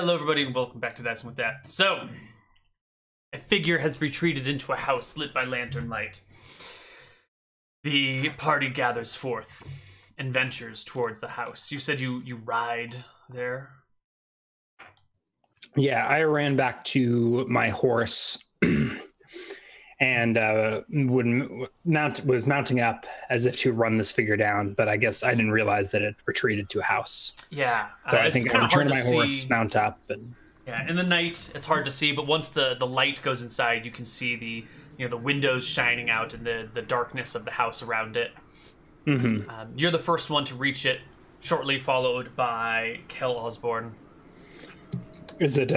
Hello everybody and welcome back to Dancing with Death. So, a figure has retreated into a house lit by lantern light. The party gathers forth and ventures towards the house. You said you ride there? Yeah, I ran back to my horse and was mounting up as if to run this figure down, but I guess I didn't realize that it retreated to a house. Yeah. So I think I return to my horse, mount up, and yeah, in the night it's hard to see, but once the light goes inside, you can see the windows shining out and the darkness of the house around it. Mm-hmm. You're the first one to reach it, shortly followed by Kel Osborne. Is it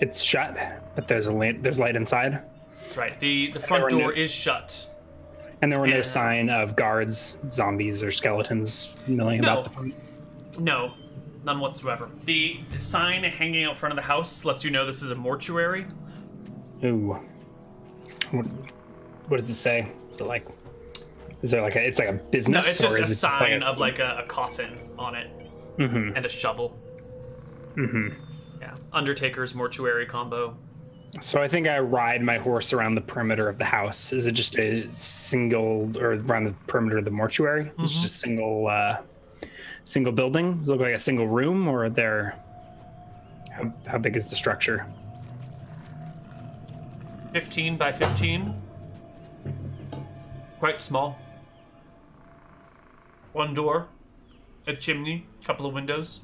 it's shut, but there's light inside? That's right. The front door is shut. And there were no sign of guards, zombies, or skeletons milling about the front? No, none whatsoever. The sign hanging out front of the house lets you know this is a mortuary. Ooh. What does it say? Is there it's like a business? No, it's just or a is it sign just of a coffin on it. Mm-hmm. And a shovel. Mm-hmm. Yeah, Undertaker's mortuary combo. So I think I ride my horse around the perimeter of the house. Is it just a single, or around the perimeter of the mortuary? Mm-hmm. It's just a single building? Does it look like a single room, or are there? How big is the structure? 15 by 15. Quite small. One door, a chimney, a couple of windows.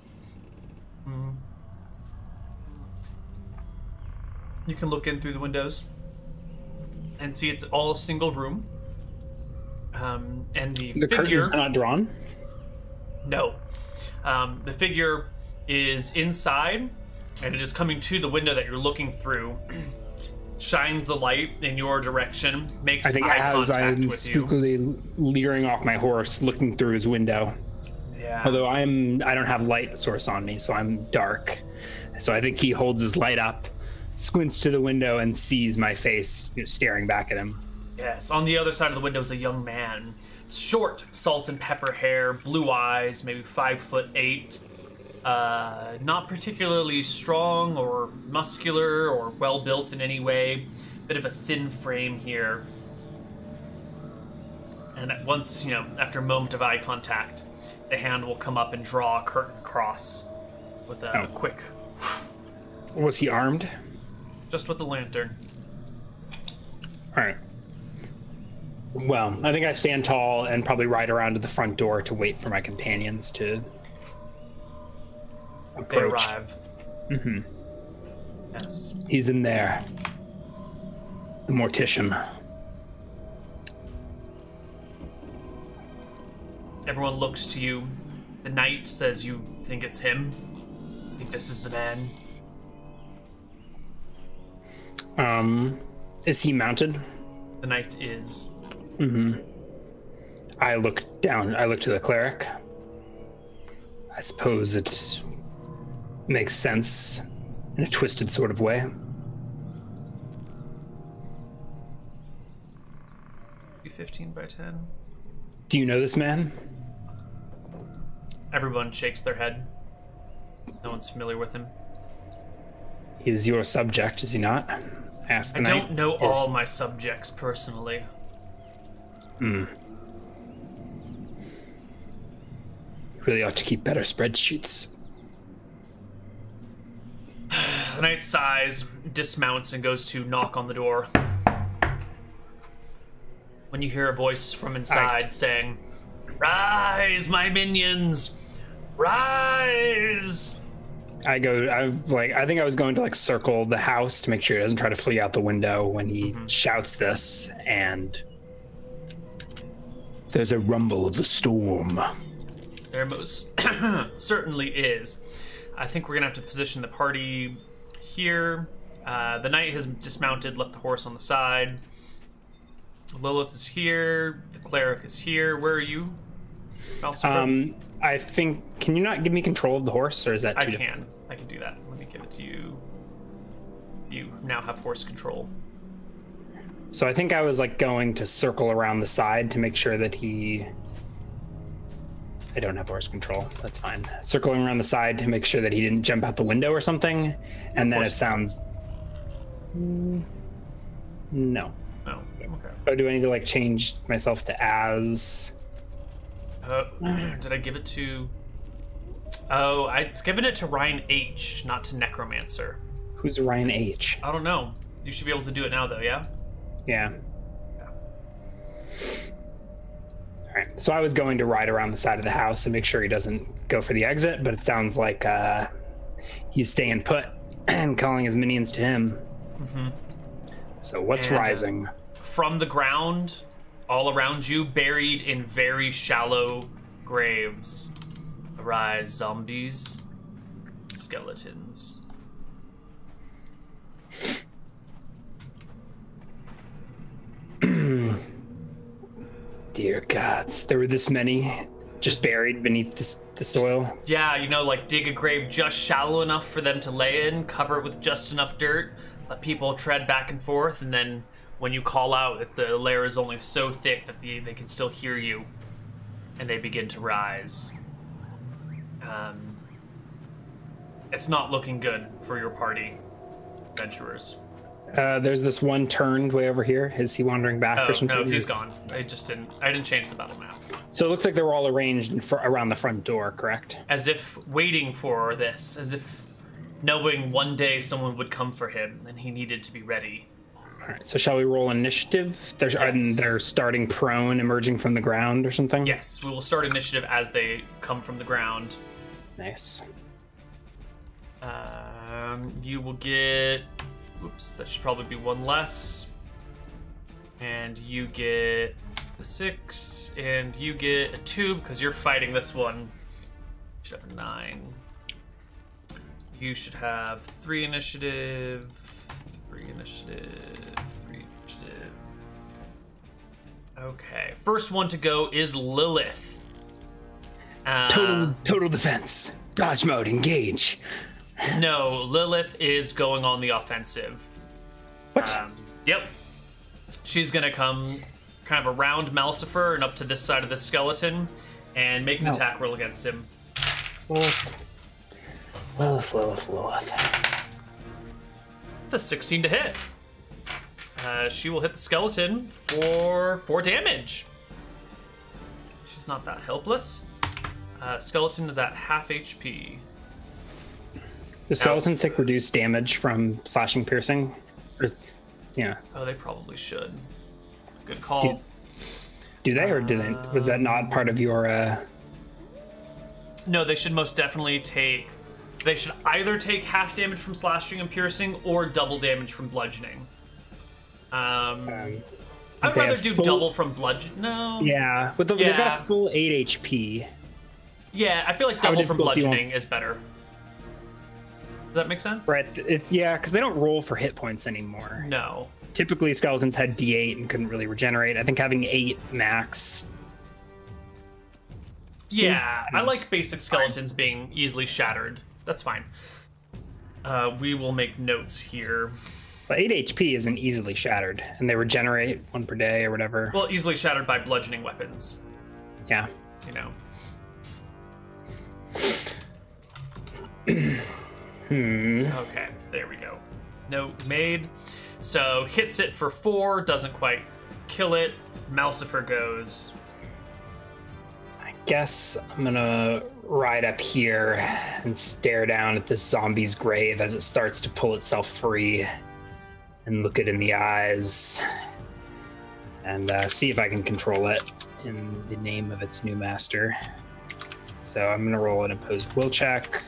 You can look in through the windows and see it's all a single room. And the figure... curtains are not drawn? No. The figure is inside, and it is coming to the window that you're looking through. Shines the light in your direction, makes eye contact with you. I think as I'm spookily leering off my horse, looking through his window. Yeah. Although I don't have light source on me, so I'm dark. So I think he holds his light up, squints to the window, and sees my face staring back at him. Yes, on the other side of the window is a young man. Short, salt and pepper hair, blue eyes, maybe 5'8". Not particularly strong or muscular or well-built in any way. Bit of a thin frame here. And at once, after a moment of eye contact, the hand will come up and draw a curtain across with a quick... Was he armed? Just with the lantern. All right. Well, I think I stand tall and probably ride around to the front door to wait for my companions to approach. They arrive. Mm-hmm. Yes. He's in there. The mortician. Everyone looks to you. The knight says you think it's him. Think this is the man. Is he mounted? The knight is. Mm-hmm. I look down. I look to the cleric. I suppose it makes sense in a twisted sort of way. 15 by 10. Do you know this man? Everyone shakes their head. No one's familiar with him. He is your subject, is he not? Ask the I knight. don't know all my subjects personally. Hmm. You really ought to keep better spreadsheets. The knight sighs, dismounts, and goes to knock on the door. When you hear a voice from inside saying, "Rise, my minions! Rise!" I think I was going to circle the house to make sure he doesn't try to flee out the window when he shouts this, and there's a rumble of the storm. There most certainly is. I think we're gonna have to position the party here. The knight has dismounted, left the horse on the side. Lilith is here. The cleric is here. Where are you? I think. Can you not give me control of the horse, or is that too difficult? I can do that. Let me give it to you. You now have horse control. So I think I was going to circle around the side to make sure that he I don't have horse control. That's fine. Circling around the side to make sure that he didn't jump out the window or something. And then it sounds... No. No. Okay. Oh, do I need to like change myself to as? Did I give it to? Oh, It's given it to Ryan H, not to Necromancer. Who's Ryan H? I don't know. You should be able to do it now, though. Yeah. Yeah. All right. So I was going to ride around the side of the house and make sure he doesn't go for the exit, but it sounds like he's staying put and calling his minions to him. Mm-hmm. So what's rising? From the ground, all around you, buried in very shallow graves, arise zombies, skeletons. Dear gods, there were this many just buried beneath the soil. Yeah, you know, like dig a grave just shallow enough for them to lay in, cover it with just enough dirt, let people tread back and forth, and then when you call out, the layer is only so thick that they can still hear you, and they begin to rise. It's not looking good for your party, adventurers. There's this one turned way over here. Is he wandering back or something? No, he's gone. I didn't change the battle map. So it looks like they were all arranged around the front door, correct? As if waiting for this, as if knowing one day someone would come for him and he needed to be ready. All right, so shall we roll initiative? They're starting prone, emerging from the ground or something? Yes, we will start initiative as they come from the ground. Nice. You will get... Oops, that should probably be one less. And you get a 6, and you get a 2, because you're fighting this one. You should have a 9. You should have 3 initiative, 3 initiative, 3 initiative. Okay, first one to go is Lilith. Total defense. Dodge mode, engage. No, Lilith is going on the offensive. What? Yep. She's gonna come kind of around Malcifer and up to this side of the skeleton and make an attack roll against him. Lilith. It's a 16 to hit. She will hit the skeleton for 4 damage. She's not that helpless. Skeleton is at half HP. The skeletons take reduced damage from slashing, piercing? Yeah. Oh, they probably should. Good call. Do they, or do they? Was that not part of your... No, they should most definitely take... They should either take half damage from slashing and piercing or double damage from bludgeoning. I'd rather do double from bludgeoning. No. Yeah, they've got a full 8 HP. Yeah, I feel like double from bludgeoning is better. Does that make sense? Right. Yeah, because they don't roll for hit points anymore. No. Typically, skeletons had D8 and couldn't really regenerate. I think having 8 max. Yeah, I like basic skeletons being easily shattered. That's fine. We will make notes here. But 8 HP isn't easily shattered, and they regenerate 1 per day or whatever. Well, easily shattered by bludgeoning weapons. Yeah. You know. Okay, there we go. Note made. So hits it for 4, doesn't quite kill it. Malcifer goes. I guess I'm gonna ride up here and stare down at this zombie's grave as it starts to pull itself free and look it in the eyes and see if I can control it in the name of its new master. So I'm gonna roll an opposed will check.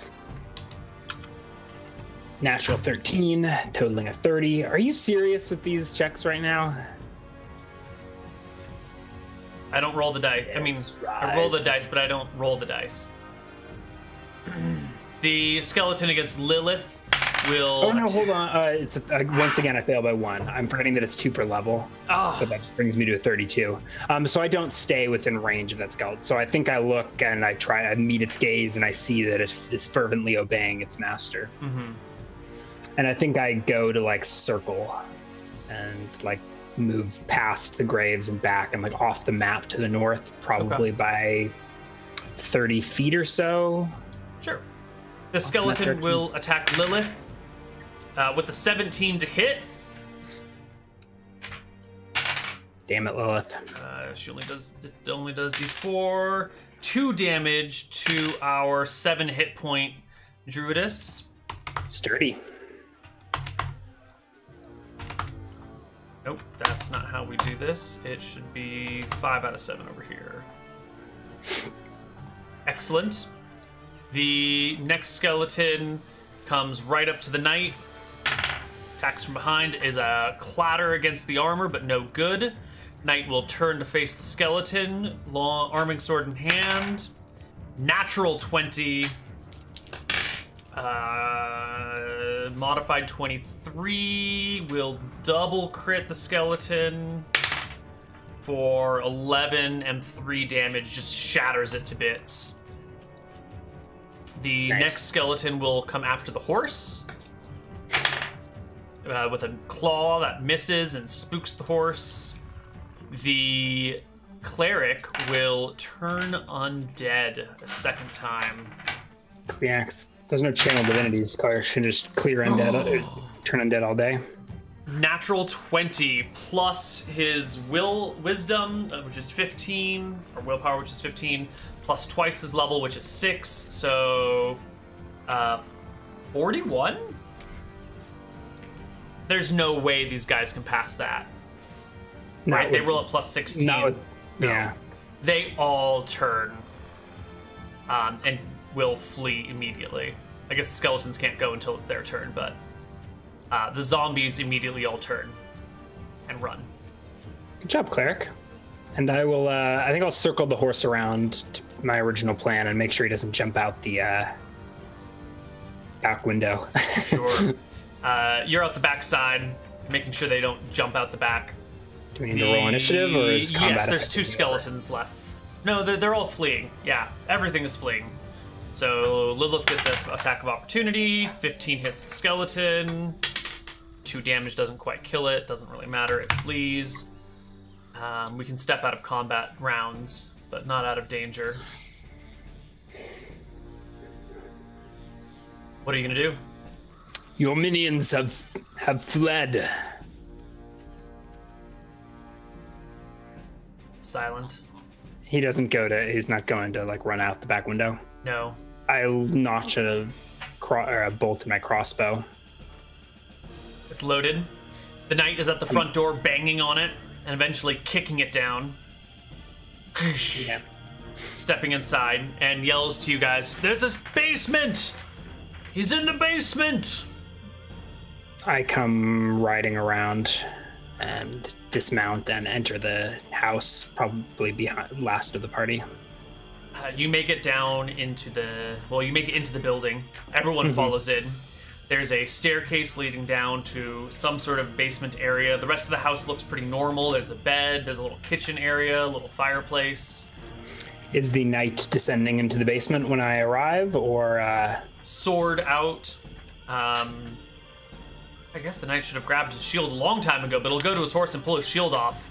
Natural 13, totaling a 30. Are you serious with these checks right now? I don't roll the dice. I mean, I roll the dice, but I don't roll the dice. The skeleton against Lilith will... Oh, no, hold on. Once again, I fail by 1. I'm forgetting that it's 2 per level. Oh. So that brings me to a 32. So I don't stay within range of that skeleton. So I think I look and I meet its gaze and I see that it is fervently obeying its master. Mm-hmm. And I think I go to like circle and like move past the graves and back and like off the map to the north, probably by 30 feet or so. Sure. The skeleton will attack Lilith with a 17 to hit. Damn it, Lilith. It only does D4. 2 damage to our 7 hit point Druidess. Sturdy. Nope, that's not how we do this. It should be 5 out of 7 over here. Excellent. The next skeleton comes right up to the knight. Attacks from behind is a clatter against the armor, but no good. Knight will turn to face the skeleton, long arming sword in hand. Natural 20. Modified 23 will double crit the skeleton for 11 and 3 damage, just shatters it to bits. The next skeleton will come after the horse with a claw that misses and spooks the horse. The cleric will turn undead a second time. Yeah, there's no channel divinities. Cleric should just clear undead, turn undead all day. Natural 20 plus his wisdom, which is 15, or willpower, which is 15, plus twice his level, which is 6, so 41? There's no way these guys can pass that. Right, they roll at plus 16. No. Yeah. They all turn and will flee immediately. I guess the skeletons can't go until it's their turn, but the zombies immediately all turn and run. Good job, Cleric. And I will, I think I'll circle the horse around to my original plan and make sure he doesn't jump out the back window. Sure. You're out the back side, making sure they don't jump out the back. Do we need to roll initiative, or is combat? Yes, there's 2 skeletons left. No, they're all fleeing. Yeah, everything is fleeing. So Lilith gets an attack of opportunity. 15 hits the skeleton. 2 damage doesn't quite kill it. Doesn't really matter. It flees. We can step out of combat rounds, but not out of danger. What are you gonna do? Your minions have fled. Silent. He's not going to like run out the back window. No. I'll notch a bolt in my crossbow. It's loaded. The knight is at the front door banging on it and eventually kicking it down. Yeah. Stepping inside and yells to you guys, "There's this basement! He's in the basement!" I come riding around and dismount and enter the house, probably behind last of the party. You make it down into you make it into the building. Everyone follows in. There's a staircase leading down to some sort of basement area. The rest of the house looks pretty normal. There's a bed, there's a little kitchen area, a little fireplace. Is the knight descending into the basement when I arrive, or sword out? I guess the knight should have grabbed his shield a long time ago, but he'll go to his horse and pull his shield off,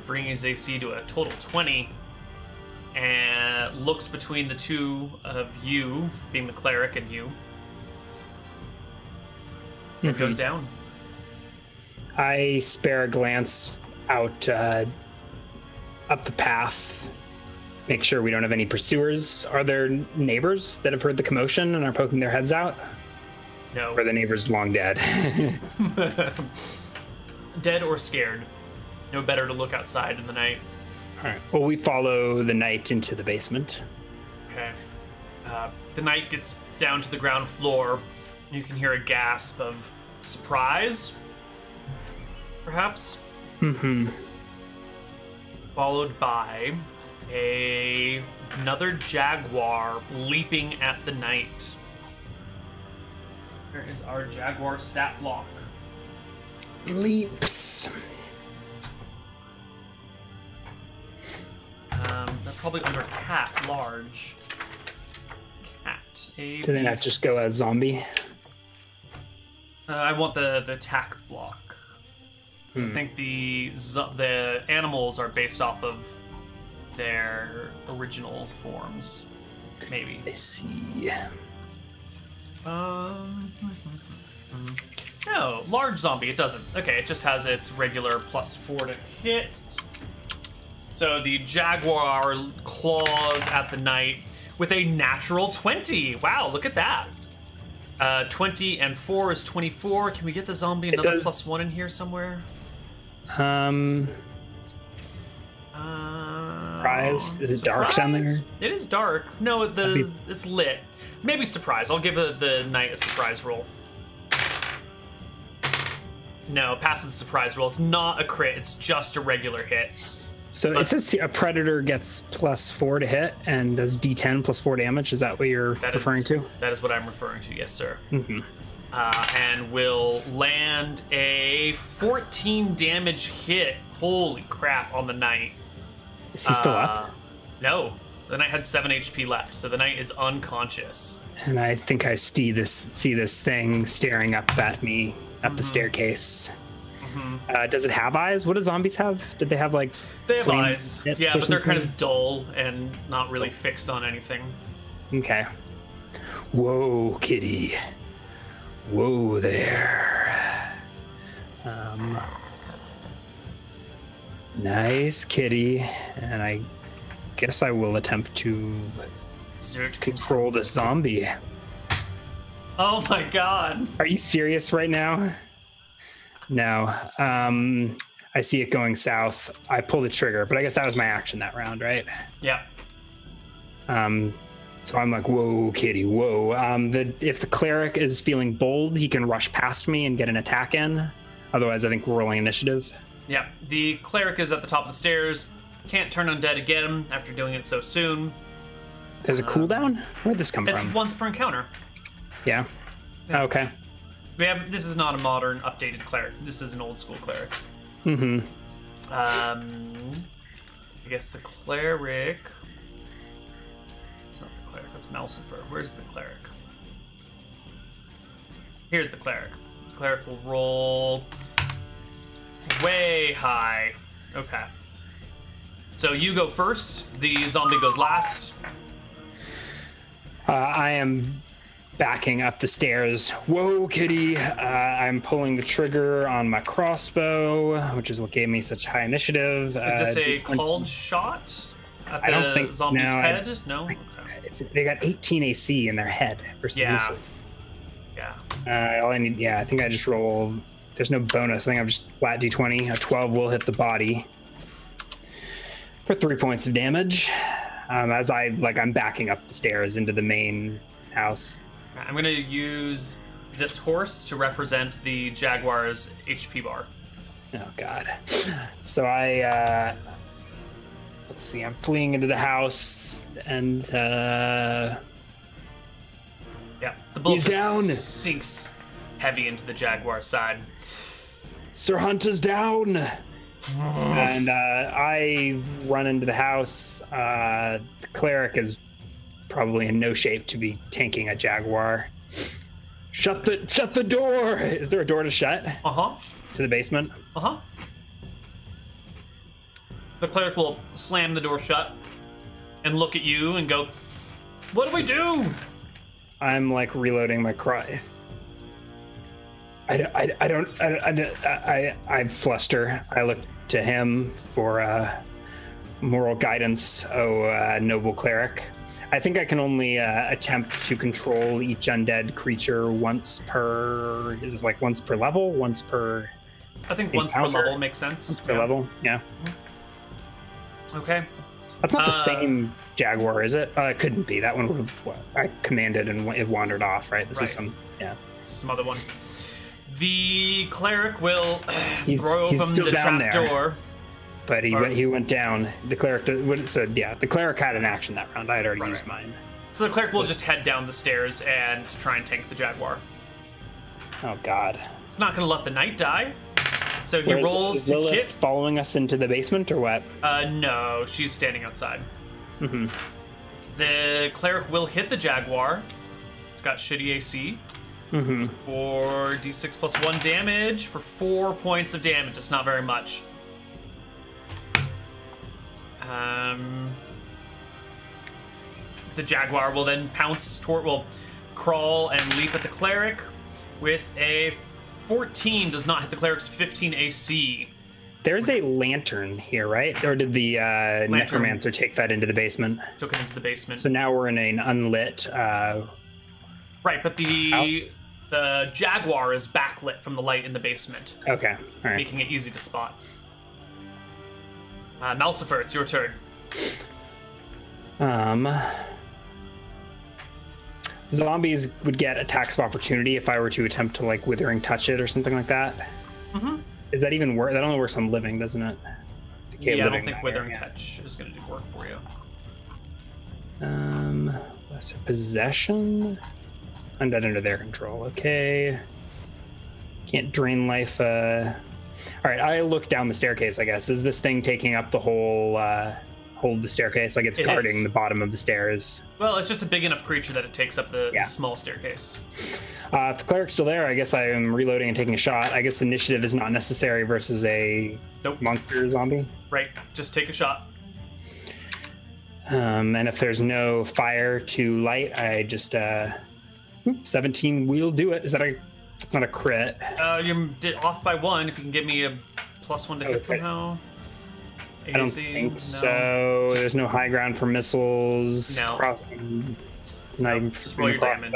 bringing his AC to a total 20, and looks between the two of you, being the cleric and you, and goes down. I spare a glance out up the path, make sure we don't have any pursuers. Are there neighbors that have heard the commotion and are poking their heads out? No. Or the neighbor's long dead? Dead or scared. No better to look outside in the night. All right. Well, we follow the knight into the basement. Okay. The knight gets down to the ground floor. You can hear a gasp of surprise, perhaps. Followed by another jaguar leaping at the knight. Where is our jaguar stat block? Leaps. They're probably under cat, large. Cat. Do they not just go as zombie? I want the attack block. I think the animals are based off of their original forms. Maybe. I see. No, large zombie, it doesn't. Okay, it just has its regular +4 to hit. So the jaguar claws at the knight with a natural 20. Wow, look at that. 20 and 4 is 24. Can we get the zombie another +1 in here somewhere? Surprise? Is it dark down there? It is dark. No, it's lit. Maybe surprise. I'll give the knight a surprise roll. No, passes the surprise roll. It's not a crit. It's just a regular hit. So it says a predator gets +4 to hit and does D10 +4 damage. Is that what you're referring to? That is what I'm referring to. Yes, sir. Mm-hmm. And will land a 14 damage hit. Holy crap! On the knight. Is he still up? No. The knight had 7 HP left, so the knight is unconscious. And I think I see this thing staring up at me up the staircase. Does it have eyes? What do zombies have? Did they have like? They have eyes. Yeah, but they're kind something? of dull and not really fixed on anything. Okay. Whoa, kitty. Whoa there. Nice kitty. And I guess I will attempt to control the zombie. Oh my god. Are you serious right now? No. I see it going south. I pull the trigger, but I guess that was my action that round, right? Yeah. So I'm like, whoa, kitty, whoa. If the cleric is feeling bold, he can rush past me and get an attack in. Otherwise, I think we're rolling initiative. Yeah. The cleric is at the top of the stairs. Can't turn undead to get him after doing it so soon. There's a cooldown? Where'd this come from? It's once per encounter. Yeah. Oh, okay. This is not a modern, updated cleric. This is an old school cleric. Mm-hmm. I guess the cleric. It's not the cleric. That's Malsifer. Where's the cleric? Here's the cleric. The cleric will roll way high. Okay. So you go first. The zombie goes last. I am backing up the stairs. Whoa, kitty. I'm pulling the trigger on my crossbow, which is what gave me such high initiative. Is this a called shot at the I don't think, zombie's no, head? No? Okay. They got 18 AC in their head versus missiles. Yeah. All I need, I think I just roll. There's no bonus. I think I'm just flat D20. A 12 will hit the body for 3 points of damage. As I'm backing up the stairs into the main house. I'm going to use this horse to represent the Jaguar's HP bar. Oh, God. So let's see, I'm fleeing into the house, and yeah, the bullet he's down. Sinks heavy into the Jaguar's side. Sir Hunter's down. And I run into the house. The cleric is probably in no shape to be tanking a jaguar. Shut the door. Is there a door to shut? To the basement? The cleric will slam the door shut and look at you and go, "What do we do?" I'm like reloading my cry. I fluster. I look to him for moral guidance, noble cleric. I think I can only attempt to control each undead creature once per. Is it like once per level? Once per. I think once per level makes sense. Once per level, yeah. Okay. That's not the same jaguar, is it? It couldn't be. That one would have. I commanded and it wandered off, right? This is some. Yeah. Some other one. The cleric will throw he's open still the down trap there. door. But he went down. The cleric. So yeah, the cleric had an action that round. I had already used mine. So the cleric will just head down the stairs and try and tank the jaguar. Oh God. It's not going to let the knight die. So he rolls is to Lilith hit. Following us into the basement or what? No, she's standing outside. The cleric will hit the jaguar. It's got shitty AC. For d6 plus 1 damage for 4 points of damage. It's not very much. The Jaguar will then will crawl and leap at the Cleric with a 14. Does not hit the Cleric's 15 AC. There's a lantern here, right? Or did the Necromancer take that into the basement? Took it into the basement. So now we're in an unlit right, but house? the Jaguar is backlit from the light in the basement. Okay, all right. Making it easy to spot. Malcifer, it's your turn. Zombies would get attacks of opportunity if I were to attempt to like Withering Touch it or something like that. Mm-hmm. Is that even work? That only works on living, doesn't it? Yeah, I don't think Withering Touch is going to do work for you. Lesser Possession. Undead under their control. Okay. Can't drain life. All right, I look down the staircase, I guess. Is this thing taking up the whole of the staircase? Like it's guarding the bottom of the stairs? Well, it's just a big enough creature that it takes up the small staircase. If the Cleric's still there, I guess I am reloading and taking a shot. I guess initiative is not necessary versus a monster zombie. Right, just take a shot. And if there's no fire to light, I just 17 will do it. It's not a crit. You're off by 1. If you can give me a +1 to hit somehow. I don't think so. There's no high ground for missiles. No. Just roll your damage.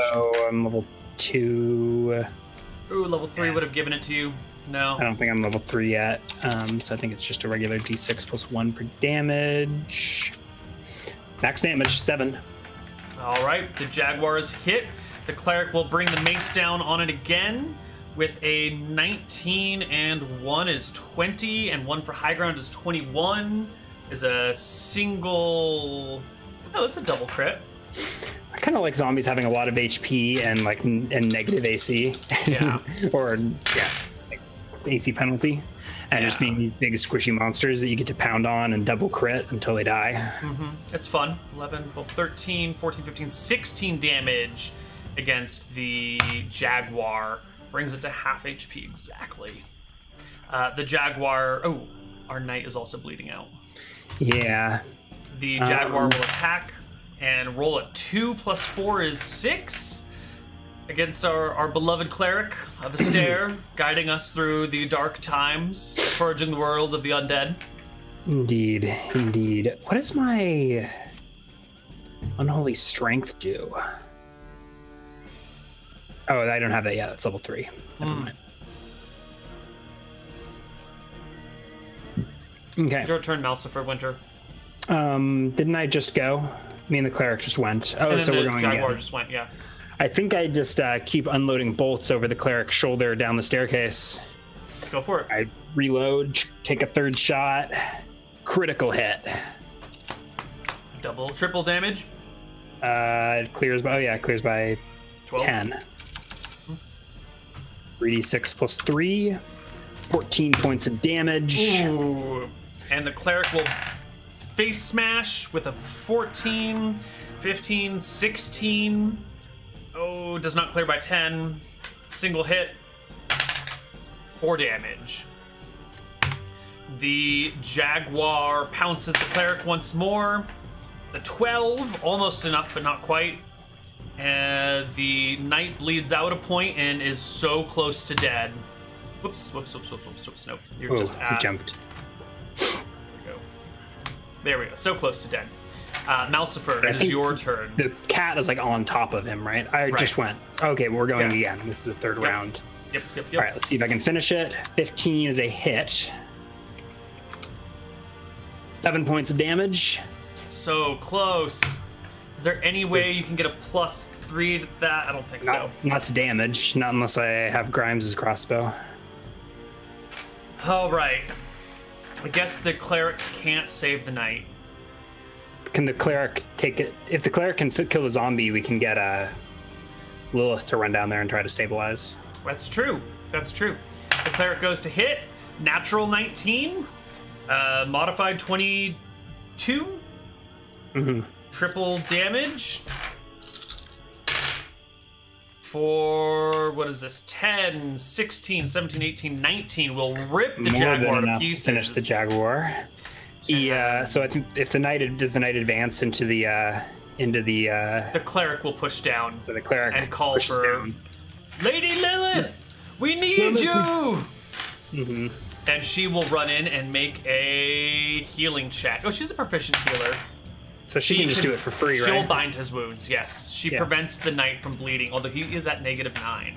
I'm level 2. Ooh, level 3 would have given it to you. No. I don't think I'm level 3 yet. So I think it's just a regular d6 +1 per damage. Max damage, 7. All right, the Jaguar is hit. The Cleric will bring the mace down on it again with a 19, and 1 is 20, and 1 for high ground is 21. Is a single... Oh, it's a double crit. I kind of like zombies having a lot of HP and negative AC. Yeah. Or like AC penalty. And just being these big squishy monsters that you get to pound on and double crit until they die. Mm-hmm. It's fun. 11, 12, 13, 14, 15, 16 damage against the Jaguar. Brings it to half HP exactly. The Jaguar... Oh, our knight is also bleeding out. Yeah. The Jaguar will attack and roll a 2 + 4 is 6 against our beloved Cleric of the Stair, guiding us through the dark times, purging the world of the undead. Indeed, indeed. What does my Unholy Strength do? Oh, I don't have that yet. It's level 3. Never mind. Okay. Your turn, Malcifer Winter. Didn't I just go? Me and the Cleric just went. Oh, so we're going again. The Jaguar just went, yeah. I think I just keep unloading bolts over the Cleric's shoulder down the staircase. Go for it. I reload, take a 3rd shot. Critical hit. Double, triple damage? It clears by, it clears by 12. 10. 3d6 + 3. 14 points of damage. Ooh. And the Cleric will face smash with a 14, 15, 16. Oh, does not clear by 10. Single hit. 4 damage. The Jaguar pounces the Cleric once more. The 12, almost enough, but not quite. And the Knight bleeds out a point and is so close to dead. Whoops. Nope. You're just at... He jumped. There we go. So close to dead. Malcifer, it is your turn. The cat is like on top of him, right? I just went. Okay, we're going again. This is the 3rd round. Yep. All right, let's see if I can finish it. 15 is a hit. 7 points of damage. So close. Is there any way you can get a +3 to that? I don't think so. Not to damage, not unless I have Grimes' crossbow. All right. I guess the Cleric can't save the Knight. Can the Cleric take it? If the Cleric can kill the zombie, we can get Lilith to run down there and try to stabilize. That's true. The Cleric goes to hit. Natural 19. Modified 22. Mm-hmm. Triple damage. For, what is this? 10, 16, 17, 18, 19. Will rip the Jaguar to pieces. To finish the Jaguar. Yeah. So I think if the knight does the knight advance into the the cleric will push down. So the cleric and call pushes for down. Lady Lilith. We need you. Mm-hmm. And she will run in and make a healing check. Oh, she's a proficient healer. So she can just do it for free, right? She'll bind his wounds. Yes, she Yeah. prevents the knight from bleeding. Although he is at -9.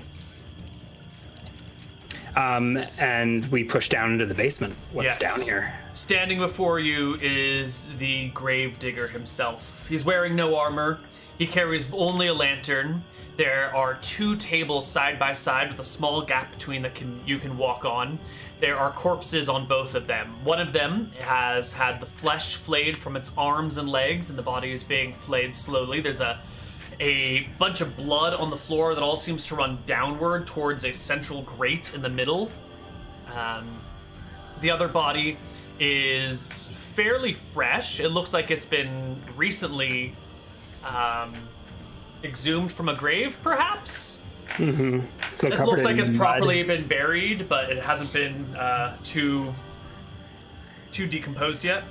And we push down into the basement. What's Yes. down here? Standing before you is the gravedigger himself. He's wearing no armor. He carries only a lantern. There are 2 tables side by side with a small gap between that you can walk on. There are corpses on both of them. One of them has had the flesh flayed from its arms and legs, and the body is being flayed slowly. There's a bunch of blood on the floor that all seems to run downward towards a central grate in the middle. The other body is fairly fresh. It looks like it's been recently exhumed from a grave, perhaps? Mm-hmm. So It looks like it's properly been buried, but it hasn't been too decomposed yet.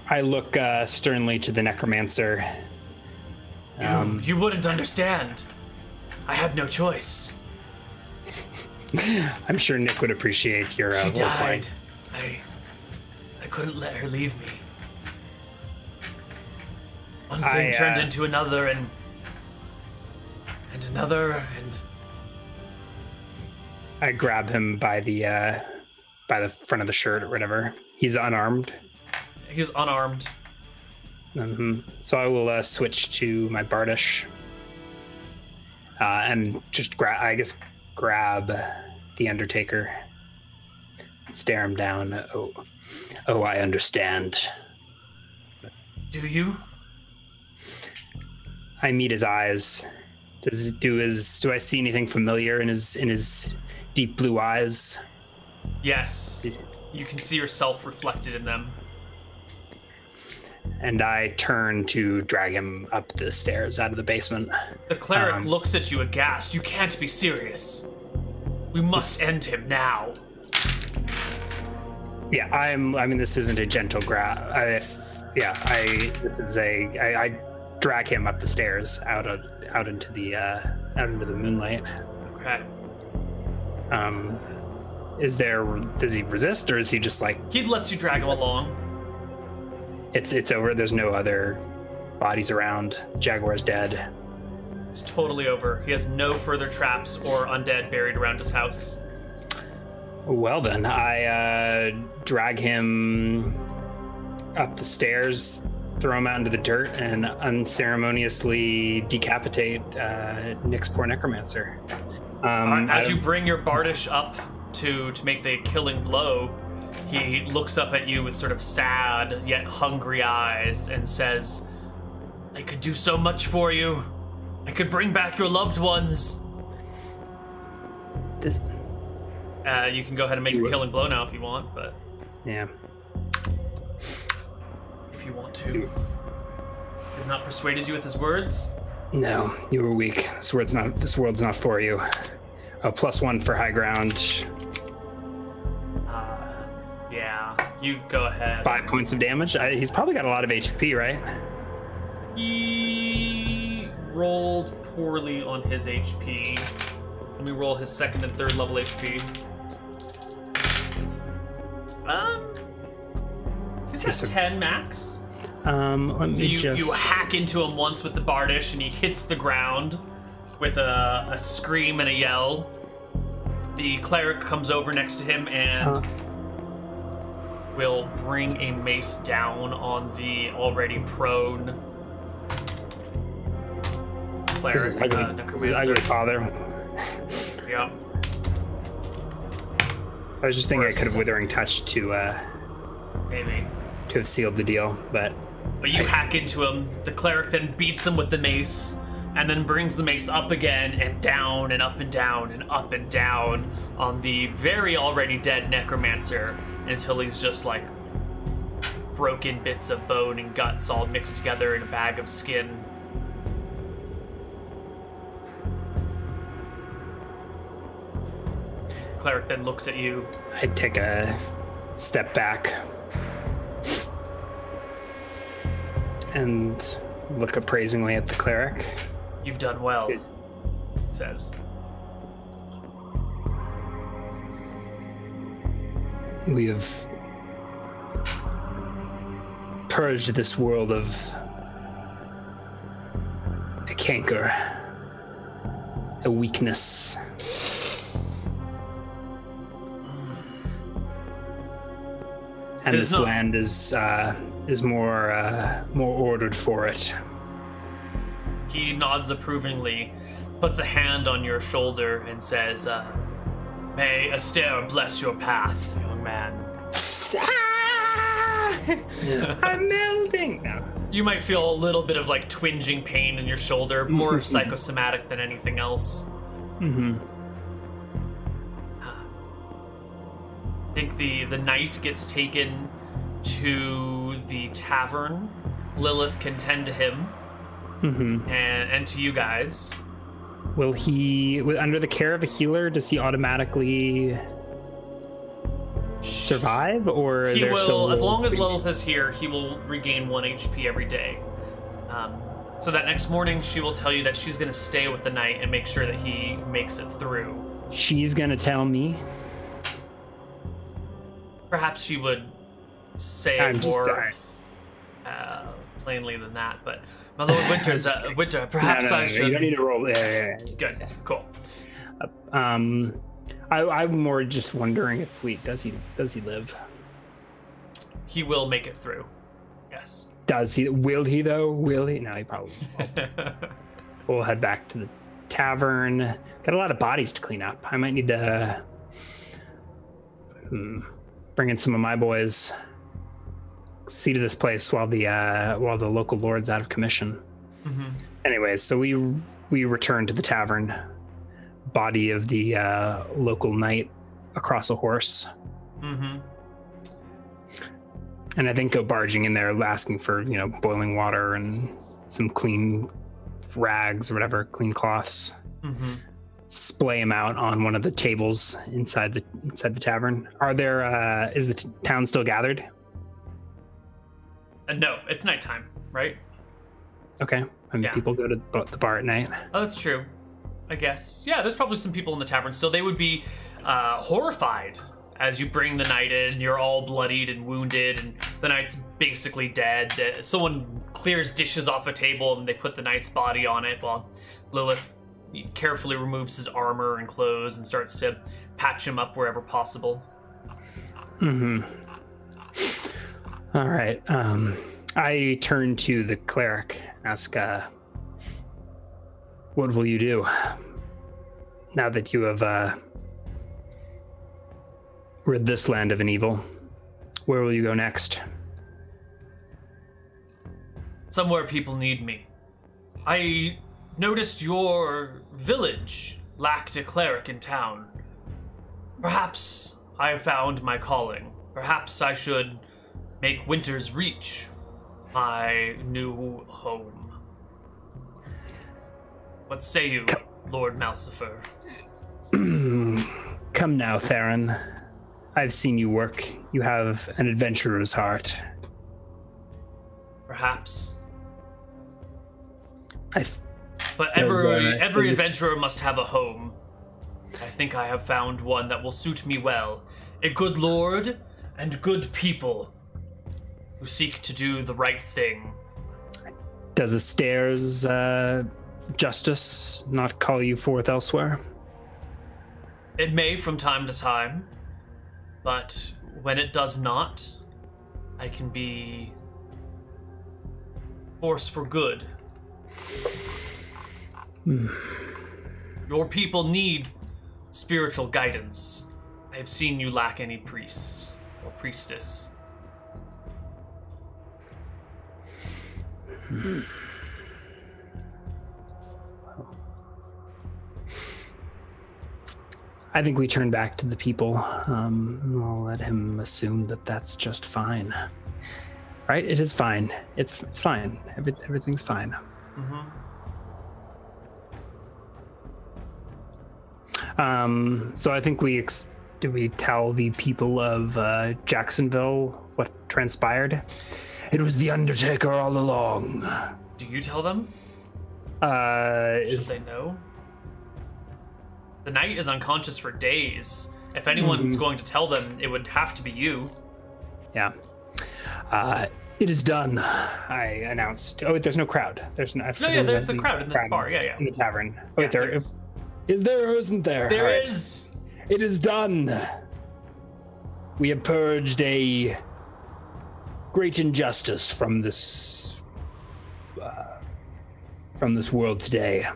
I look sternly to the necromancer. You wouldn't understand. I had no choice. I'm sure Nick would appreciate your She role play. died. I couldn't let her leave me. One thing turned into another, and another, and I grab him by the front of the shirt or whatever. He's unarmed. he's unarmed. Mm-hmm. So I will switch to my bardish and just grab the Undertaker, stare him down. Oh, I understand. Do you? I meet his eyes. Do I see anything familiar in his deep blue eyes? Yes. You can see yourself reflected in them. And I turn to drag him up the stairs out of the basement. The cleric looks at you aghast. You can't be serious. We must end him now. Yeah, I mean, this isn't a gentle grab. I drag him up the stairs out into the moonlight. Okay. Does he resist, or is he just like? He lets you drag him along. It's over. There's no other bodies around. Jaguar's dead. It's totally over. He has no further traps or undead buried around his house. Well then, I drag him up the stairs, throw him out into the dirt, and unceremoniously decapitate Nick's poor necromancer. As you bring your bardish up to make the killing blow, he looks up at you with sort of sad yet hungry eyes and says, "I could do so much for you. I could bring back your loved ones." You can go ahead and make your killing blow now if you want, but yeah, if you want to. He's not persuaded you with his words? No, you were weak. This world's not for you. A +1 for high ground. Yeah, you go ahead. 5 points of damage. He's probably got a lot of HP, right? He rolled poorly on his HP. Let me roll his 2nd and 3rd level HP. He's got 10 max. You hack into him once with the bardish, and he hits the ground with a scream and a yell. The cleric comes over next to him and will bring a mace down on the already prone cleric. This is ugly, father. Yeah. I was just thinking I could have Withering Touch to maybe have sealed the deal, but you hack into him. The cleric then beats him with the mace, and then brings the mace up again and down and up and down and up and down on the very already dead necromancer until he's just like broken bits of bone and guts all mixed together in a bag of skin. Cleric then looks at you. I take a step back. and look appraisingly at the cleric. You've done well, it says. We have purged this world of a canker, a weakness. And this land is more ordered for it. He nods approvingly, puts a hand on your shoulder, and says, "May Astaire bless your path, young man." I'm melting. No. You might feel a little bit of like twinging pain in your shoulder, more psychosomatic than anything else. Mm-hmm. I think the knight gets taken to the tavern. Lilith can tend to him, and to you guys. Will he, under the care of a healer, does he automatically survive, or he will, still as long as Lilith is here, he will regain 1 HP every day. So that next morning, she will tell you that she's going to stay with the knight and make sure that he makes it through. She's going to tell me? Perhaps she would say it more plainly than that, but my Lord Winter, perhaps I should... You don't need to roll. Yeah. Good, cool. I'm more just wondering if does he live? He will make it through. Yes. Does he? Will he though? Will he? No, he probably won't. We'll head back to the tavern. Got a lot of bodies to clean up. I might need to bring in some of my boys. See to this place while the local lord's out of commission. Mm-hmm. Anyways, so we return to the tavern. Body of the local knight across a horse. Mm-hmm. And I think go barging in there asking for, boiling water and some clean rags or whatever, clean cloths. Mm-hmm. Splay him out on one of the tables inside the tavern. Are there is the town still gathered? No, it's nighttime, right? Okay. People go to the bar at night. Oh, that's true. I guess. Yeah, there's probably some people in the tavern still. They would be horrified as you bring the knight in. You're all bloodied and wounded, and the knight's basically dead. Someone clears dishes off a table, and they put the knight's body on it while Lilith carefully removes his armor and clothes and starts to patch him up wherever possible. Mm-hmm. All right. I turn to the cleric, ask, what will you do now that you have rid this land of an evil? Where will you go next? Somewhere people need me. I noticed your village lacked a cleric in town. Perhaps I have found my calling. Perhaps I should make Winter's Reach my new home. What say you, Lord Malsifer? Come now, Theron. I've seen you work. You have an adventurer's heart. Perhaps. But every adventurer must have a home. I think I have found one that will suit me well. A good lord and good people who seek to do the right thing. Does Astaire's justice not call you forth elsewhere? It may from time to time, but when it does not, I can be force for good. Your people need spiritual guidance. I have seen you lack any priest or priestess. I think we turn back to the people. I'll let him assume that that's just fine. Right? It is fine. It's fine. Everything's fine. Mm-hmm. So I think do we tell the people of Jacksonville what transpired? It was the Undertaker all along. Do you tell them? Should they know? The knight is unconscious for days. If anyone's going to tell them, it would have to be you. Yeah. It is done, I announced. Oh, wait, there's no crowd. There's no. There's the crowd in the bar. Yeah. In the tavern. Oh, wait, there is. Is there or isn't there? There is. It is done. We have purged a great injustice from this world today.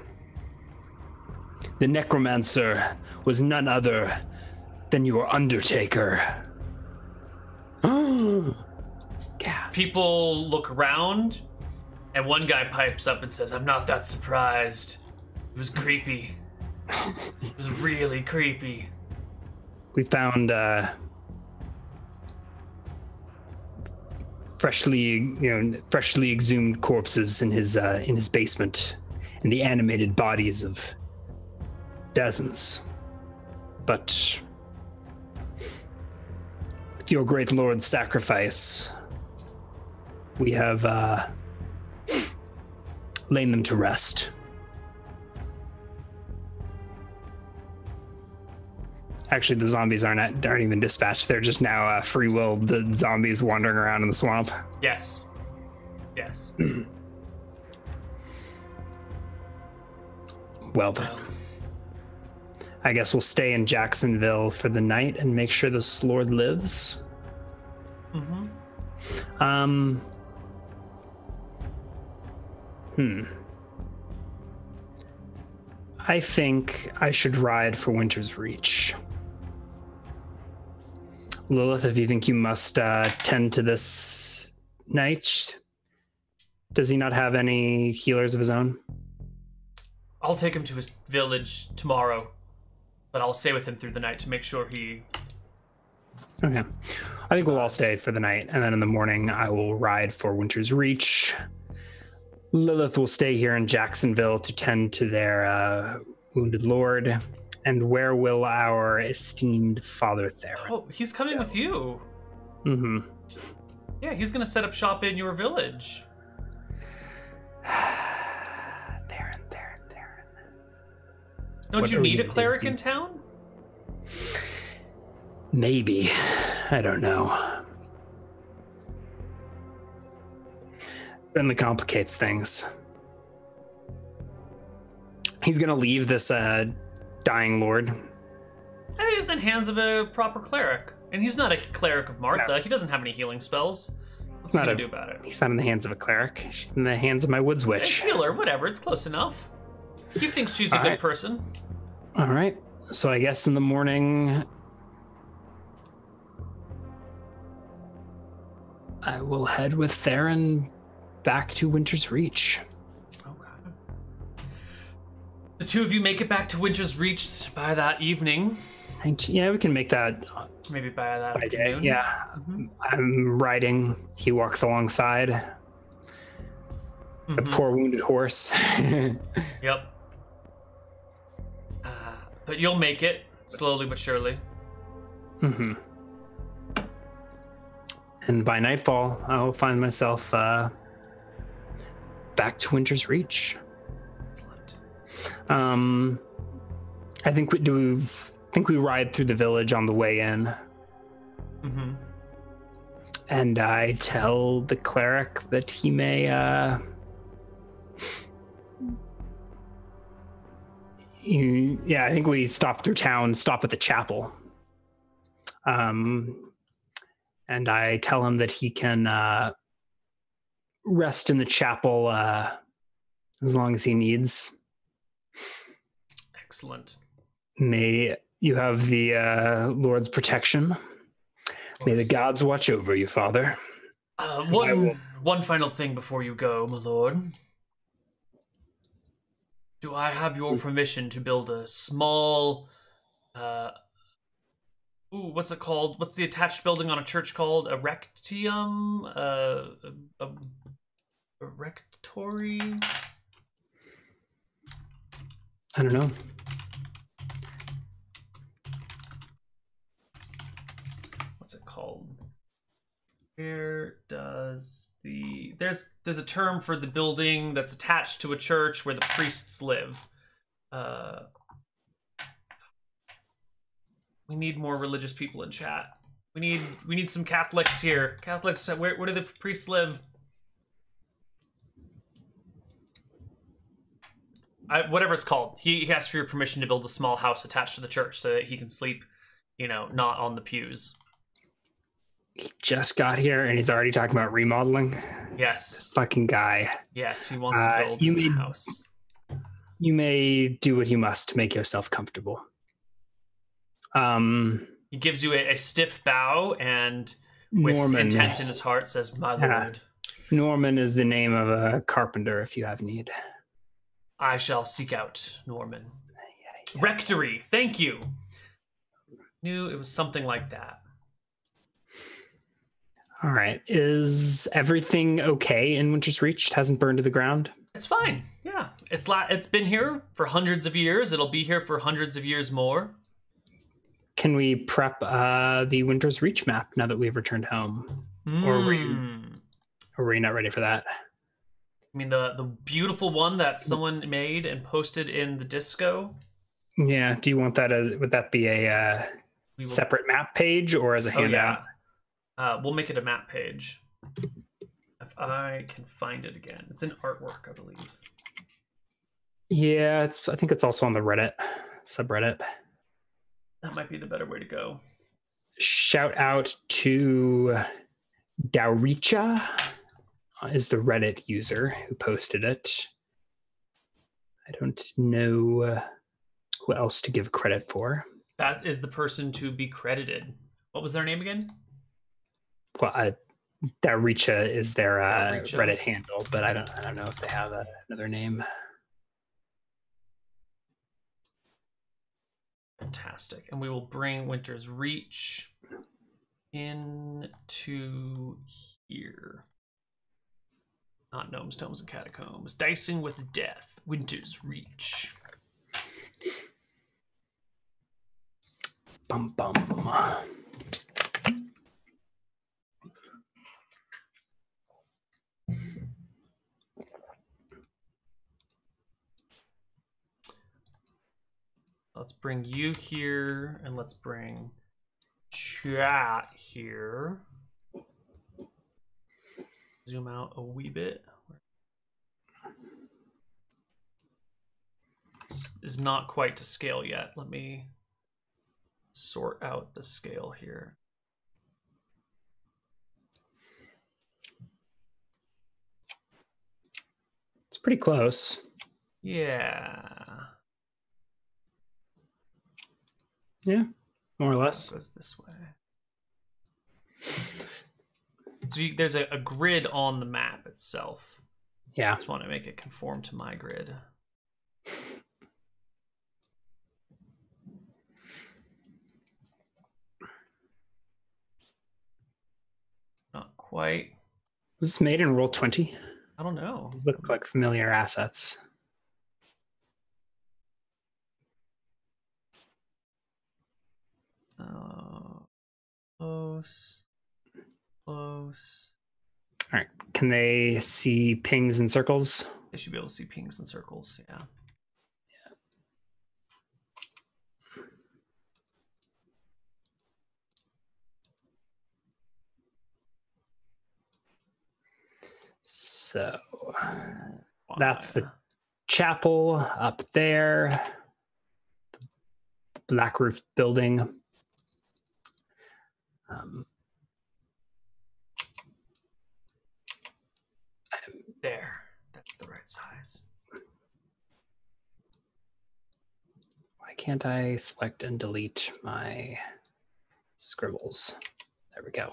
The Necromancer was none other than your Undertaker. Gasps. People look around, and one guy pipes up and says, "I'm not that surprised. It was creepy. It was really creepy." We found freshly exhumed corpses in his basement, and the animated bodies of dozens. But with your great lord's sacrifice, we have laid them to rest. Actually, the zombies aren't even dispatched. They're just now free willed the zombies wandering around in the swamp. Yes. Well then, I guess we'll stay in Jacksonville for the night and make sure this lord lives. I think I should ride for Winter's Reach. Lilith, if you think you must tend to this knight, does he not have any healers of his own? I'll take him to his village tomorrow, but I'll stay with him through the night to make sure he... Okay. I think we'll all stay for the night, and then in the morning I will ride for Winter's Reach. Lilith will stay here in Jacksonville to tend to their wounded lord. And where will our esteemed Father Theron? Oh, he's coming with you. Mm-hmm. Yeah, he's going to set up shop in your village. Theron. Don't you need a cleric in town? Maybe. I don't know. Then it complicates things. He's going to leave this dying lord. He's in the hands of a proper cleric. And he's not a cleric of Martha. No. He doesn't have any healing spells. What's he going to do about it? He's not in the hands of a cleric. She's in the hands of my woods witch. A healer, whatever. It's close enough. He thinks she's a good person. All right. So I guess in the morning, I will head with Theron back to Winter's Reach. The two of you make it back to Winter's Reach by that evening. Yeah, we can make that. Maybe by that afternoon. Day, yeah. I'm riding. He walks alongside. The poor wounded horse. Yep. But you'll make it, slowly but surely. Mm-hmm. And by nightfall, I will find myself back to Winter's Reach. Excellent. I think we ride through the village on the way in. Mm-hmm. And I tell the cleric that he may I think we stop through town, stop at the chapel. And I tell him that he can rest in the chapel as long as he needs. Excellent. May you have the Lord's protection. May the gods watch over you, Father. One final thing before you go, my lord. Do I have your permission to build a small... what's it called? What's the attached building on a church called? A rectium? A rectory? I don't know. What's it called? Where does there's a term for the building that's attached to a church where the priests live. We need more religious people in chat. We need some Catholics here. Catholics, where do the priests live? Whatever it's called. He asks for your permission to build a small house attached to the church so that he can sleep, not on the pews. He just got here and he's already talking about remodeling. Yes. This fucking guy. Yes, he wants to build a house. You may do what you must to make yourself comfortable. He gives you a stiff bow and with Norman, intent in his heart says, "My lord." Norman is the name of a carpenter if you have need. I shall seek out Norman. Rectory, thank you. Knew it was something like that. All right. Is everything okay in Winter's Reach? It hasn't burned to the ground? It's fine. Yeah. It's been here for hundreds of years. It'll be here for hundreds of years more. Can we prep the Winter's Reach map now that we've returned home? Or are we not ready for that? I mean, the beautiful one that someone made and posted in the disco? Yeah. Do you want that would that be a separate map page or as a handout? Yeah. We'll make it a map page. If I can find it again. It's in artwork, I believe. Yeah, I think it's also on the Reddit subreddit. That might be the better way to go. Shout out to Dauricha is the Reddit user who posted it. I don't know who else to give credit for. That is the person to be credited. What was their name again? Well, Dauricha is their Dauricha. Reddit handle, but I don't know if they have another name. Fantastic. And we will bring Winter's Reach into here. Not gnomes, tomes, and catacombs. Dicing with death. Winter's Reach. Bum bum. Let's bring you here, and let's bring chat here. Zoom out a wee bit. This is not quite to scale yet. Let me sort out the scale here. It's pretty close. Yeah. Yeah, more or less. It goes this way. So there's a grid on the map itself. Yeah. I just want to make it conform to my grid. Not quite. Was this made in Roll20? I don't know. These look like familiar assets. Close. Close. All right. Can they see pings and circles? They should be able to see pings and circles, yeah. So that's the chapel up there. The black roof building. There. That's the right size. Why can't I select and delete my scribbles? There we go.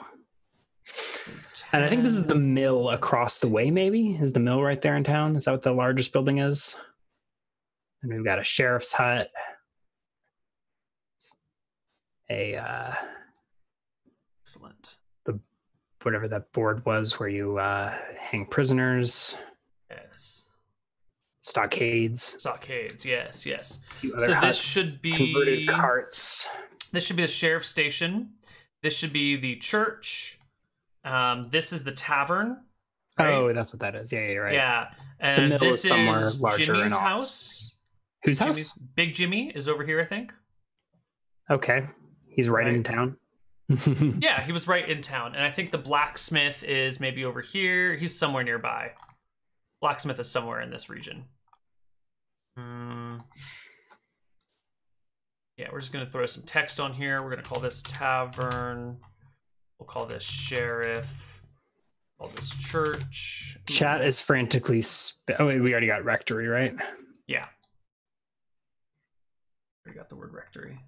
And I think this is the mill across the way, maybe? Is the mill right there in town? Is that what the largest building is? And we've got a sheriff's hut. Excellent. Whatever that board was where you hang prisoners. Yes. Stockades. Stockades, yes, yes. So this should be converted carts. This should be the sheriff's station. This should be the church. This is the tavern. Right? Oh, that's what that is. Yeah, you're right. Yeah, The and mill this is somewhere is larger Jimmy's and off. house. Whose Jimmy's, house? Big Jimmy is over here, I think. Okay. He's right in town. Yeah, he was right in town. And I think the blacksmith is maybe over here. He's somewhere nearby. Blacksmith is somewhere in this region. Yeah, we're just going to throw some text on here. We're going to call this tavern. We'll call this sheriff. Call this church. Chat is frantically... oh, wait, we already got rectory, right? Yeah. We got the word rectory.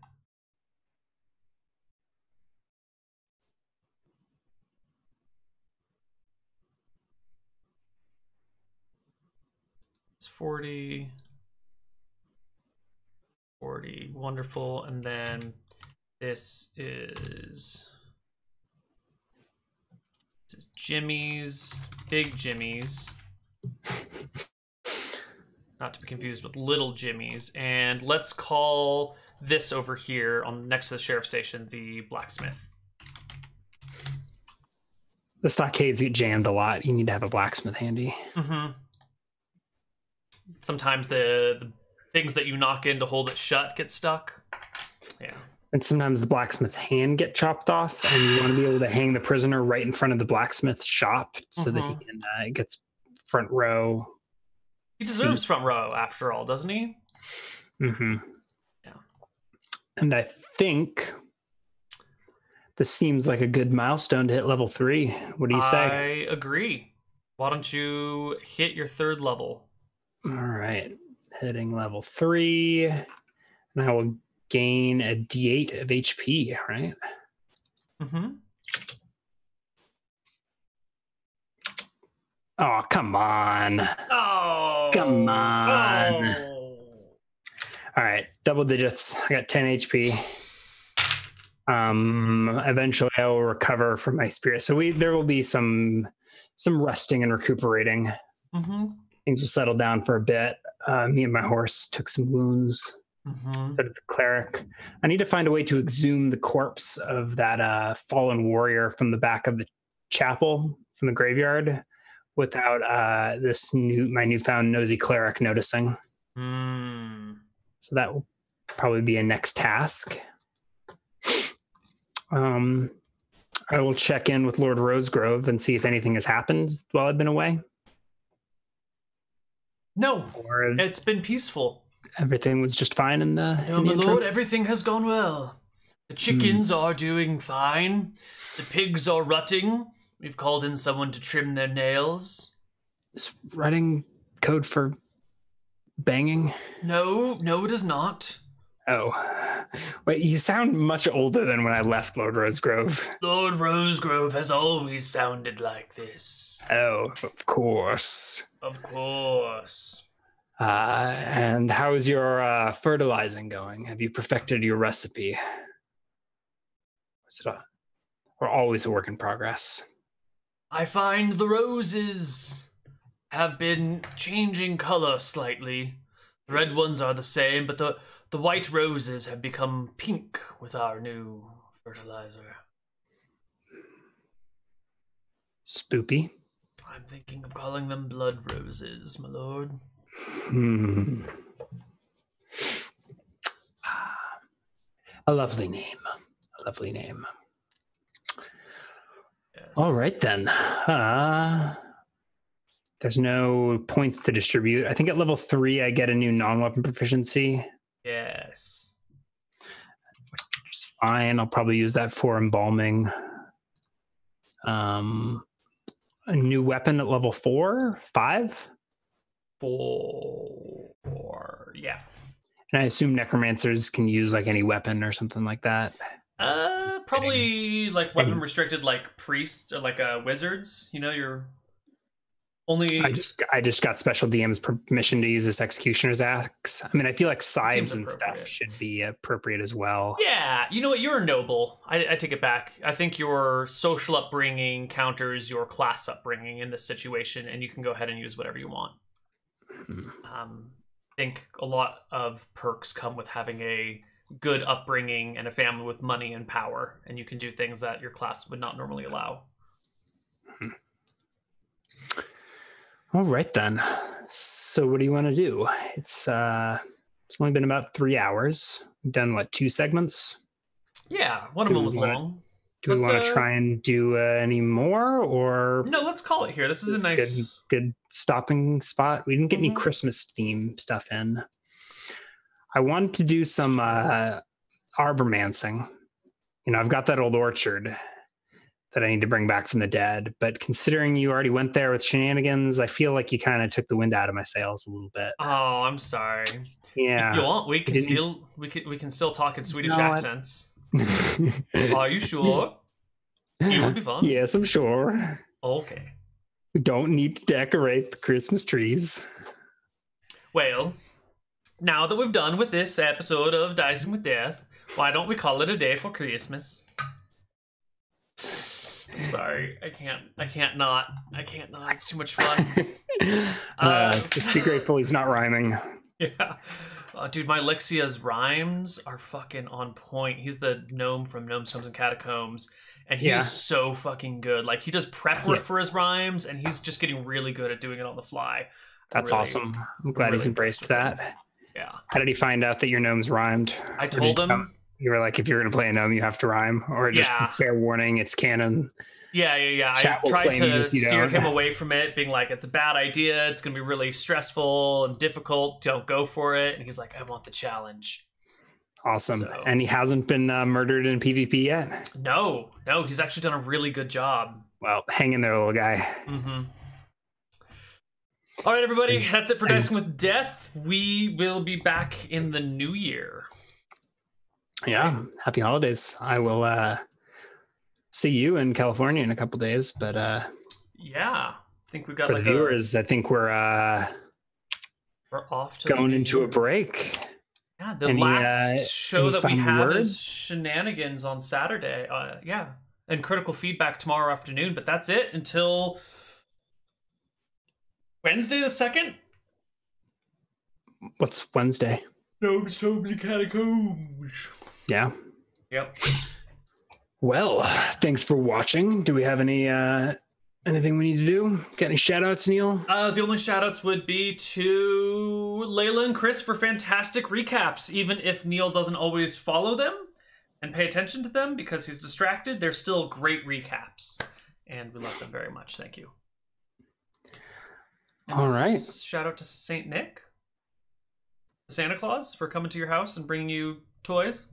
It's 40. 40. Wonderful. And then this is Jimmy's. Big Jimmy's. Not to be confused with Little Jimmy's. And let's call this over here on next to the sheriff's station the blacksmith. The stockades get jammed a lot. You need to have a blacksmith handy. Sometimes the things that you knock in to hold it shut get stuck. Yeah. And sometimes the blacksmith's hand get chopped off, and you want to be able to hang the prisoner right in front of the blacksmith's shop so that he can gets front row. He deserves front row, after all, doesn't he? Yeah. And I think this seems like a good milestone to hit level 3. What do you say? I agree. Why don't you hit your 3rd level? All right. Hitting level 3. And I will gain a D8 of HP, right? Oh, come on. Oh. Come on. Oh. All right. Double digits. I got 10 HP. Eventually I will recover from my spirit. So there will be some resting and recuperating. Things will settle down for a bit. Me and my horse took some wounds. So did the cleric. I need to find a way to exhume the corpse of that fallen warrior from the back of the chapel, from the graveyard, without my newfound nosy cleric noticing. So that will probably be a next task. I will check in with Lord Rosegrove and see if anything has happened while I've been away. No, it's been peaceful. Everything was just fine in the... No, my lord, everything has gone well. The chickens are doing fine. The pigs are rutting. We've called in someone to trim their nails. Is rutting code for banging? No, it is not. Oh. Wait, you sound much older than when I left Lord Rosegrove. Lord Rosegrove has always sounded like this. Oh, of course. Of course. And how's your fertilizing going? Have you perfected your recipe? Is it or always a work in progress? I find the roses have been changing color slightly. The red ones are the same, but the white roses have become pink with our new fertilizer. Spoopy. I'm thinking of calling them blood roses, my lord. A lovely name. A lovely name. Yes. All right, then. There's no points to distribute. I think at level 3, I get a new non-weapon proficiency. Yes. Which is fine. I'll probably use that for embalming. A new weapon at level 4? 5? 4. Yeah. And I assume necromancers can use like any weapon or something like that. Probably like weapon restricted, like priests or like wizards. You know, you're only. I just got special DM's permission to use this executioner's axe. I mean, I feel like scythes and stuff should be appropriate as well. Yeah, you know what? You're a noble. I take it back. I think your social upbringing counters your class upbringing in this situation, and you can go ahead and use whatever you want. I think a lot of perks come with having a good upbringing and a family with money and power, and you can do things that your class would not normally allow. All right then. So what do you want to do? It's only been about 3 hours. We've done what, 2 segments? Yeah, one of them was long. Do we want to try and do any more, or no? Let's call it here. This is a nice, good stopping spot. We didn't get any Christmas theme stuff in. I wanted to do some arbormancing. You know, I've got that old orchard that I need to bring back from the dead. But considering you already went there with shenanigans, I feel like you kind of took the wind out of my sails a little bit. Oh, I'm sorry. Yeah. If you want, we can still talk in Swedish accents. Are you sure? It would be fun. Yes, I'm sure. Okay. We don't need to decorate the Christmas trees. Well, now that we've done with this episode of Dicing with Death, why don't we call it a day for Christmas? I'm sorry, I can't not. It's too much fun. Just be grateful he's not rhyming. Yeah. Dude, my Lixia's rhymes are fucking on point. He's the gnome from Gnomes, Tomes, and Catacombs, and he is so fucking good. Like, he does prep work for his rhymes, and he's just getting really good at doing it on the fly. That's awesome. I'm glad he's embraced that. Yeah. How did he find out that your gnomes rhymed? I told him. You were like, if you're going to play a gnome, you have to rhyme, or just fair warning, it's canon. Yeah. I tried to steer him away from it, being like, it's a bad idea. It's going to be really stressful and difficult. Don't go for it. And he's like, I want the challenge. Awesome. So, and he hasn't been murdered in PvP yet? No. He's actually done a really good job. Well, hang in there, little guy. Mm-hmm. All right, everybody. That's it for Dicing with Death. We will be back in the new year. Yeah. Happy holidays. I will see you in California in a couple days, but yeah, I think we've got for the viewers. I think we're off to going into a break. Yeah, the last show that we have is Shenanigans on Saturday. Yeah, and Critical Feedback tomorrow afternoon. But that's it until Wednesday the 2nd. What's Wednesday? Gnomes, Tomes, and Catacombs. Yeah. Yep. Well, thanks for watching. Do we have any anything we need to do? Got any shout outs, Neal? The only shout outs would be to Layla and Chris for fantastic recaps. Even if Neal doesn't always follow them and pay attention to them because he's distracted, they're still great recaps. And we love them very much. Thank you. And all right. Shout out to Saint Nick, Santa Claus, for coming to your house and bringing you toys.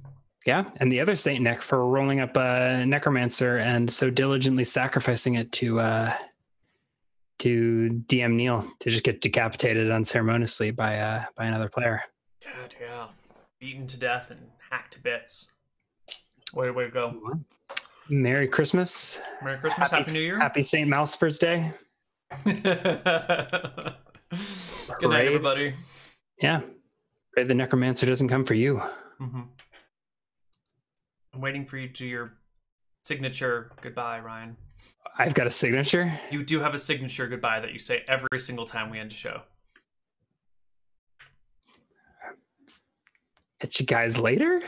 Yeah, and the other Saint Nick for rolling up a Necromancer and so diligently sacrificing it to DM Neal to just get decapitated unceremoniously by another player. God, yeah, beaten to death and hacked to bits. Way to go! Merry Christmas! Merry Christmas! Happy New Year! Happy Saint Mousefer's Day! Good night, everybody. Yeah, pray the Necromancer doesn't come for you. Mm-hmm. I'm waiting for you to do your signature goodbye, Ryan. I've got a signature? You do have a signature goodbye that you say every single time we end a show. Catch you guys later?